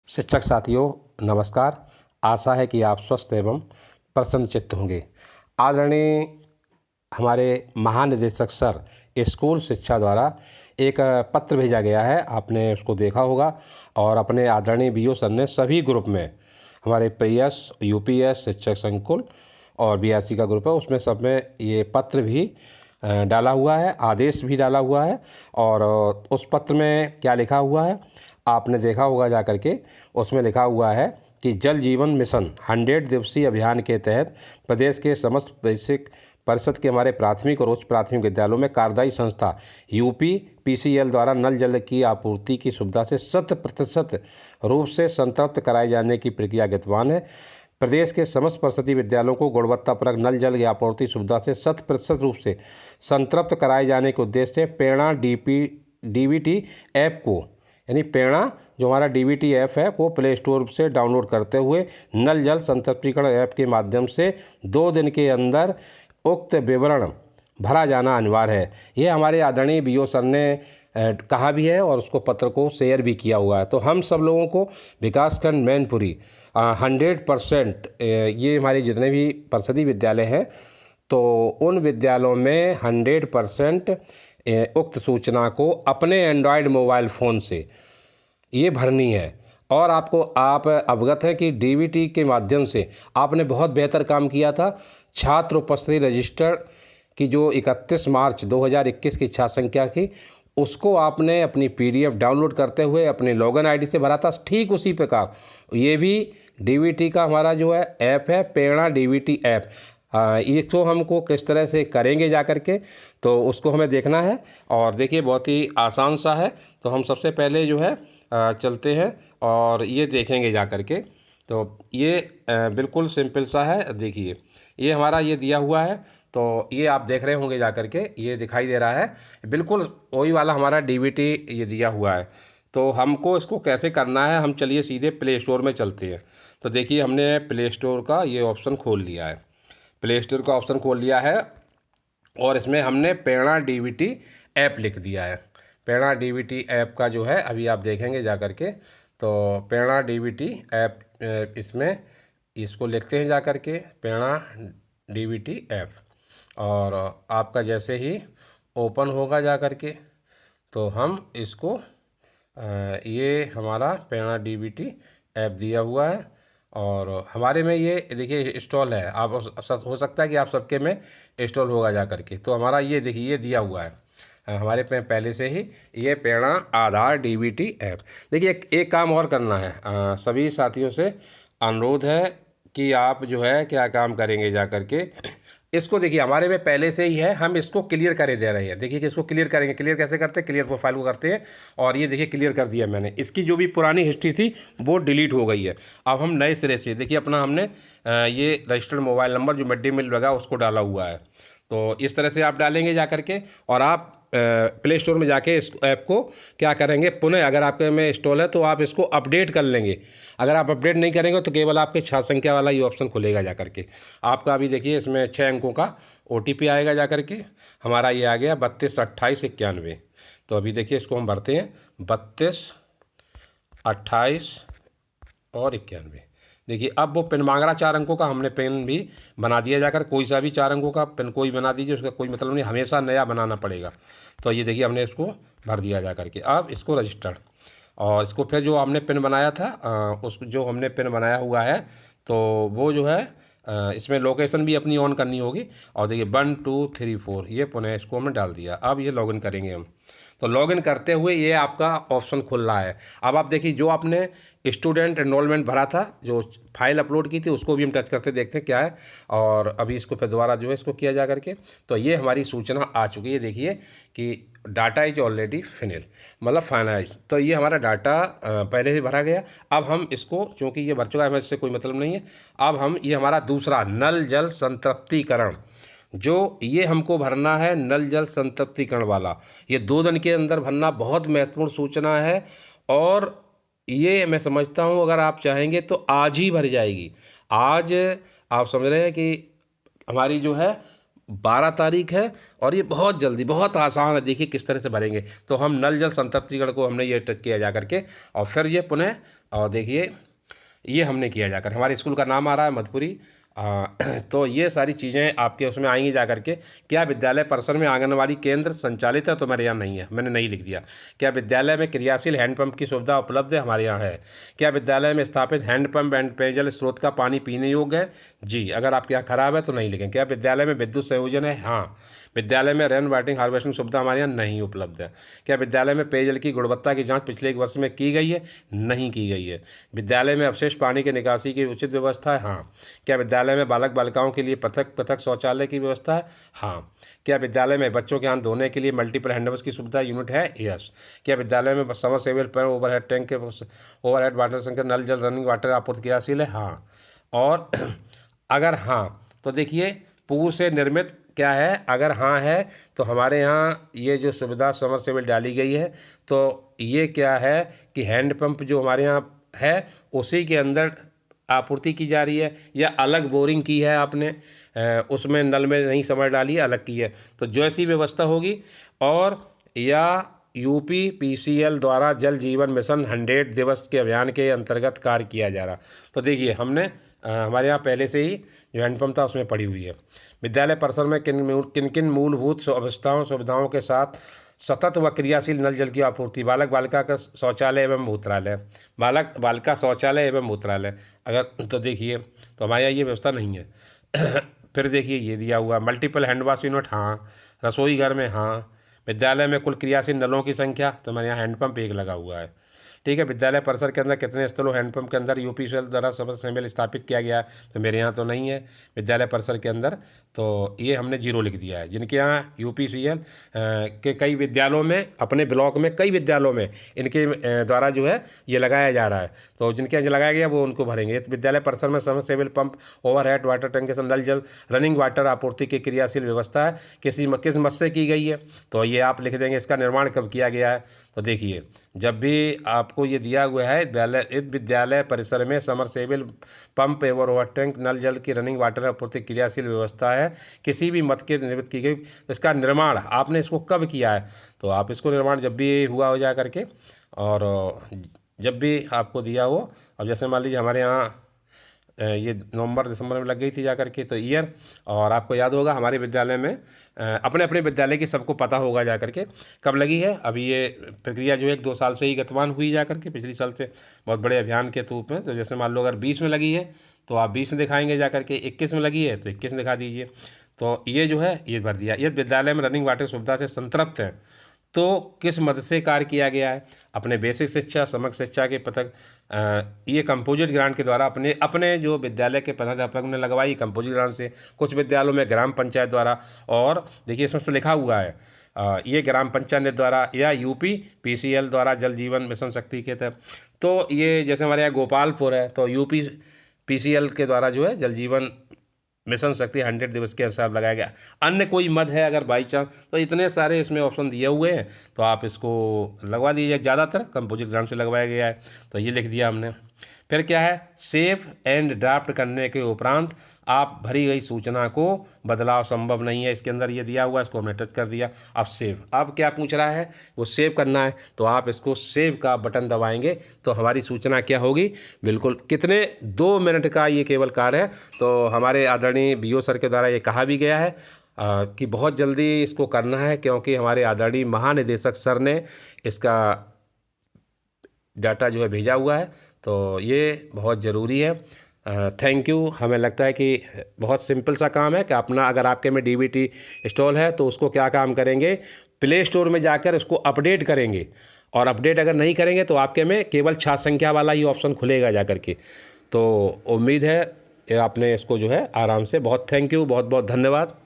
शिक्षक साथियों नमस्कार। आशा है कि आप स्वस्थ एवं प्रसन्नचित्त होंगे। आदरणीय हमारे महानिदेशक सर स्कूल शिक्षा द्वारा एक पत्र भेजा गया है, आपने उसको देखा होगा। और अपने आदरणीय बीओ सर ने सभी ग्रुप में, हमारे पीएस यूपीएस शिक्षक संकुल और बीआरसी का ग्रुप है, उसमें सब में ये पत्र भी डाला हुआ है, आदेश भी डाला हुआ है। और उस पत्र में क्या लिखा हुआ है आपने देखा होगा जा कर के। उसमें लिखा हुआ है कि जल जीवन मिशन 100 दिवसीय अभियान के तहत प्रदेश के समस्त बेसिक परिषद के हमारे प्राथमिक और उच्च प्राथमिक विद्यालयों में कार्यदायी संस्था यूपी पीसीएल द्वारा नल जल की आपूर्ति की सुविधा से 100% रूप से संतृप्त कराए जाने की प्रक्रिया विद्यमान है। प्रदेश के समस्त परिषदीय विद्यालयों को गुणवत्तापरक नल जल की आपूर्ति सुविधा से 100% रूप से संतृप्त कराए जाने के उद्देश्य से प्रेरणा डीबीटी ऐप को, यानी प्रेरणा जो हमारा डीबीटी ऐप है को प्ले स्टोर से डाउनलोड करते हुए नल जल संतृप्तिकरण ऐप के माध्यम से 2 दिन के अंदर उक्त विवरण भरा जाना अनिवार्य है। ये हमारे आदरणीय बीओ सर ने कहा भी है और उसको पत्र को शेयर भी किया हुआ है। तो हम सब लोगों को विकासखंड मैनपुरी 100% ये हमारे जितने भी परिषदीय विद्यालय हैं तो उन विद्यालयों में 100% उक्त सूचना को अपने एंड्रॉयड मोबाइल फ़ोन से ये भरनी है। और आप अवगत हैं कि डीबीटी के माध्यम से आपने बहुत बेहतर काम किया था। छात्र उपस्थिति रजिस्टर की जो 31 मार्च 2021 की छात्र संख्या थी, उसको आपने अपनी पीडीएफ डाउनलोड करते हुए अपने लॉगिन आईडी से भरा था। ठीक उसी प्रकार ये भी डीबीटी का हमारा जो है ऐप है, प्रेरणा डीबीटी ऐप, इसको हमको किस तरह से करेंगे जा कर के, तो उसको हमें देखना है। और देखिए बहुत ही आसान सा है। तो हम सबसे पहले जो है चलते हैं और ये देखेंगे जा कर के। तो ये बिल्कुल सिंपल सा है। देखिए ये हमारा ये दिया हुआ है, तो ये आप देख रहे होंगे जा कर के, ये दिखाई दे रहा है बिल्कुल वही वाला हमारा डीबीटी ये दिया हुआ है। तो हमको इसको कैसे करना है, हम चलिए सीधे प्ले स्टोर में चलते हैं। तो देखिए हमने प्ले स्टोर का ये ऑप्शन खोल लिया है, प्ले स्टोर का ऑप्शन खोल लिया है और इसमें हमने प्रेरणा डीबीटी ऐप लिख दिया है। प्रेरणा डीबीटी ऐप का जो है अभी आप देखेंगे जा कर के, तो प्रेरणा डीबीटी ऐप इसमें इसको लिखते हैं जा कर के, प्रेरणा डीबीटी ऐप। और आपका जैसे ही ओपन होगा जा कर के तो हम इसको ये हमारा प्रेरणा डीबीटी ऐप दिया हुआ है और हमारे में ये देखिए इंस्टॉल है। आप हो सकता है कि आप सबके में इंस्टॉल होगा जा कर के। तो हमारा ये देखिए ये दिया हुआ है हमारे पे पहले से ही, ये प्रेरणा आधार डीबीटी ऐप। देखिए एक काम और करना है, सभी साथियों से अनुरोध है कि आप जो है क्या काम करेंगे जा कर के, इसको देखिए हमारे में पहले से ही है, हम इसको क्लियर करे दे रहे हैं। देखिए कि इसको क्लियर करेंगे, क्लियर कैसे करते हैं, क्लियर प्रोफाइल को करते हैं और ये देखिए क्लियर कर दिया मैंने। इसकी जो भी पुरानी हिस्ट्री थी वो डिलीट हो गई है। अब हम नए सिरे से देखिए अपना हमने ये रजिस्टर्ड मोबाइल नंबर जो मिड डे मील लगा उसको डाला हुआ है। तो इस तरह से आप डालेंगे जा करके और आप प्ले स्टोर में जाके इस ऐप को क्या करेंगे, पुनः अगर आपके में इंस्टॉल है तो आप इसको अपडेट कर लेंगे। अगर आप अपडेट नहीं करेंगे तो केवल आपके छात्र संख्या वाला ये ऑप्शन खुलेगा जा करके। आपका अभी देखिए इसमें 6 अंकों का OTP आएगा जा करके, हमारा ये आ गया 32 28 91। तो अभी देखिए इसको हम भरते हैं 32 28 और 91। देखिए अब वो पिन मांग रहा 4 अंकों का, हमने पिन भी बना दिया जाकर। कोई सा भी 4 अंकों का पिन कोई बना दीजिए, उसका कोई मतलब नहीं, हमेशा नया बनाना पड़ेगा। तो ये देखिए हमने इसको भर दिया जा करके। अब इसको रजिस्टर्ड और इसको फिर जो हमने पिन बनाया था उस जो हमने पिन बनाया हुआ है तो वो जो है इसमें लोकेशन भी अपनी ऑन करनी होगी। और देखिए 1 2 3 4 ये पुनः इसको हमने डाल दिया। अब ये लॉगिन करेंगे हम। तो लॉगिन करते हुए ये आपका ऑप्शन खुल रहा है। अब आप देखिए जो आपने स्टूडेंट एनरोलमेंट भरा था, जो फाइल अपलोड की थी, उसको भी हम टच करते देखते हैं क्या है। और अभी इसको फिर दोबारा जो है इसको किया जा करके, तो ये हमारी सूचना आ चुकी है। देखिए कि डाटा इज ऑलरेडी फिनिल, मतलब फाइनलाइज। तो ये हमारा डाटा पहले से भरा गया। अब हम इसको, चूँकि ये भर चुका है, हमें इससे कोई मतलब नहीं है। अब हम ये हमारा दूसरा नल जल संतृप्तिकरण, जो ये हमको भरना है नल जल संतृप्तिकरण वाला, ये 2 दिन के अंदर भरना बहुत महत्वपूर्ण सूचना है। और ये मैं समझता हूँ अगर आप चाहेंगे तो आज ही भर जाएगी। आज आप समझ रहे हैं कि हमारी जो है 12 तारीख है और ये बहुत जल्दी, बहुत आसान है। देखिए किस तरह से भरेंगे। तो हम नल जल संतृप्तिकरण को हमने ये टच किया जा करके, और फिर ये पुनः, और देखिए ये हमने किया जाकर, हमारे स्कूल का नाम आ रहा है मधुपुरी। तो ये सारी चीज़ें आपके उसमें आएंगी जा करके। क्या विद्यालय परिसर में आंगनबाड़ी केंद्र संचालित है? तो मेरे यहाँ नहीं है, मैंने नहीं लिख दिया। क्या विद्यालय में क्रियाशील हैंडपंप की सुविधा उपलब्ध है? हमारे यहाँ है। क्या विद्यालय में स्थापित हैंडपंप एंड पेयजल स्रोत का पानी पीने योग्य है? जी। अगर आपके यहाँ खराब है तो नहीं लिखें। क्या विद्यालय में विद्युत संयोजन है? हाँ। विद्यालय में रेन वाटरिंग हार्वेस्टिंग सुविधा हमारे यहाँ नहीं उपलब्ध है। क्या विद्यालय में पेयजल की गुणवत्ता की जांच पिछले 1 वर्ष में की गई है? नहीं की गई है। विद्यालय में अवशिष्ट पानी की निकासी की उचित व्यवस्था है? हाँ। क्या विद्यालय में बालक बालिकाओं के लिए पृथक पृथक शौचालय की व्यवस्था है? हाँ। क्या विद्यालय में बच्चों के हाथ धोने के लिए मल्टीपल हैंडवॉश की सुविधा यूनिट है? यस। क्या विद्यालय में समरसेबल पैन ओवरहेड टैंक के ओवरहेड वाटर संकर नल जल रनिंग वाटर आपूर्ति क्रियाशील है? हाँ। और अगर हाँ तो देखिए पूर्व से निर्मित क्या है, अगर हाँ है तो हमारे यहाँ ये जो सुविधा समरसेबल डाली गई है, तो ये क्या है कि हैंडपंप जो हमारे यहाँ है उसी के अंदर आपूर्ति की जा रही है, या अलग बोरिंग की है आपने, उसमें नल में नहीं समर डाली है, अलग की है। तो जो ऐसी व्यवस्था होगी, और या यूपी पीसीएल द्वारा जल जीवन मिशन 100 दिवस के अभियान के अंतर्गत कार्य किया जा रहा। तो देखिए हमने हमारे यहाँ पहले से ही जो हैंडपम्प था उसमें पड़ी हुई है। विद्यालय परिसर में किन किन मूलभूत अवस्थाओं सुविधाओं के साथ सतत व क्रियाशील नल जल की आपूर्ति? बालक बालिका का शौचालय एवं मूत्रालय, बालक बालिका शौचालय एवं मूत्रालय। अगर तो देखिए तो हमारे यहाँ ये व्यवस्था नहीं है। फिर देखिए ये दिया हुआ मल्टीपल हैंडवॉश यूनिट, हाँ। रसोई घर में, हाँ। विद्यालय में कुल क्रियाशील नलों की संख्या, तो हमारे यहाँ हैंडपम्प 1 लगा हुआ है। ठीक है। विद्यालय परिसर के अंदर कितने स्थलों हैंडपंप के अंदर यूपीसीएल द्वारा समरसेबल स्थापित किया गया है? तो मेरे यहाँ तो नहीं है विद्यालय परिसर के अंदर, तो ये हमने 0 लिख दिया है। जिनके यहाँ यूपीसीएल के कई विद्यालयों में, अपने ब्लॉक में कई विद्यालयों में इनके द्वारा जो है ये लगाया जा रहा है, तो जिनके यहाँ लगाया गया वो उनको भरेंगे। विद्यालय परिसर में submersible pump overhead water tank के नल जल रनिंग वाटर आपूर्ति की क्रियाशील व्यवस्था है, किस मद से की गई है? तो ये आप लिख देंगे। इसका निर्माण कब किया गया है? तो देखिए जब भी आपको ये दिया हुआ है विद्यालय परिसर में समरसेबल पंप एवं ओवर टैंक नल जल की रनिंग वाटर आपूर्ति क्रियाशील व्यवस्था है, किसी भी मत के निर्मित की गई, तो इसका निर्माण आपने इसको कब किया है? तो आप इसको निर्माण जब भी हुआ हो जा करके, और जब भी आपको दिया हो। अब जैसे मान लीजिए हमारे यहाँ ये नवंबर दिसंबर में लग गई थी जा करके, तो ईयर, और आपको याद होगा हमारे विद्यालय में अपने अपने विद्यालय की सबको पता होगा जा करके कब लगी है। अभी ये प्रक्रिया जो है 1-2 साल से ही गतिमान हुई जा करके, पिछले साल से बहुत बड़े अभियान के रूप में। तो जैसे मान लो अगर 20 में लगी है तो आप 20 में दिखाएंगे जा करके, 21 में लगी है तो 21 में दिखा दीजिए। तो ये जो है ये भर दिया। ये विद्यालय में रनिंग वाटर सुविधा से संतृप्त है तो किस मद से कार्य किया गया है? अपने बेसिक शिक्षा समग्र शिक्षा के पथक, ये कंपोजिट ग्रांट के द्वारा अपने अपने जो विद्यालय के प्रधानाध्यापक ने लगवाई कंपोजिट ग्रांट से। कुछ विद्यालयों में ग्राम पंचायत द्वारा, और देखिए इसमें से लिखा हुआ है ये ग्राम पंचायत द्वारा या यूपी पीसीएल द्वारा जल जीवन मिशन शक्ति के तहत। तो ये जैसे हमारे यहाँ गोपालपुर है तो यूपी पीसीएल के द्वारा जो है जल जीवन मिशन शक्ति 100 दिवस के अनुसार लगाया गया। अन्य कोई मद है अगर बाई चांस, तो इतने सारे इसमें ऑप्शन दिए हुए हैं, तो आप इसको लगवा दीजिए। ज़्यादातर कंपोजिट ग्रांट से लगवाया गया है, तो ये लिख दिया हमने। फिर क्या है, सेव एंड ड्राफ्ट करने के उपरांत आप भरी गई सूचना को बदलाव संभव नहीं है, इसके अंदर ये दिया हुआ है, इसको हमने टच कर दिया। अब सेव, अब क्या पूछ रहा है, वो सेव करना है, तो आप इसको सेव का बटन दबाएंगे तो हमारी सूचना क्या होगी, बिल्कुल कितने 2 मिनट का ये केवल कार्य है। तो हमारे आदरणीय बीओ सर के द्वारा ये कहा भी गया है कि बहुत जल्दी इसको करना है, क्योंकि हमारे आदरणीय महानिदेशक सर ने इसका डाटा जो है भेजा हुआ है, तो ये बहुत ज़रूरी है। Thank you. हमें लगता है कि बहुत सिंपल सा काम है कि अपना, अगर आपके में डीबीटी इंस्टॉल है तो उसको क्या काम करेंगे, प्ले स्टोर में जाकर उसको अपडेट करेंगे, और अपडेट अगर नहीं करेंगे तो आपके में केवल छात्र संख्या वाला ही ऑप्शन खुलेगा जा करके। तो उम्मीद है आपने इसको जो है आराम से, बहुत थैंक यू, बहुत बहुत धन्यवाद।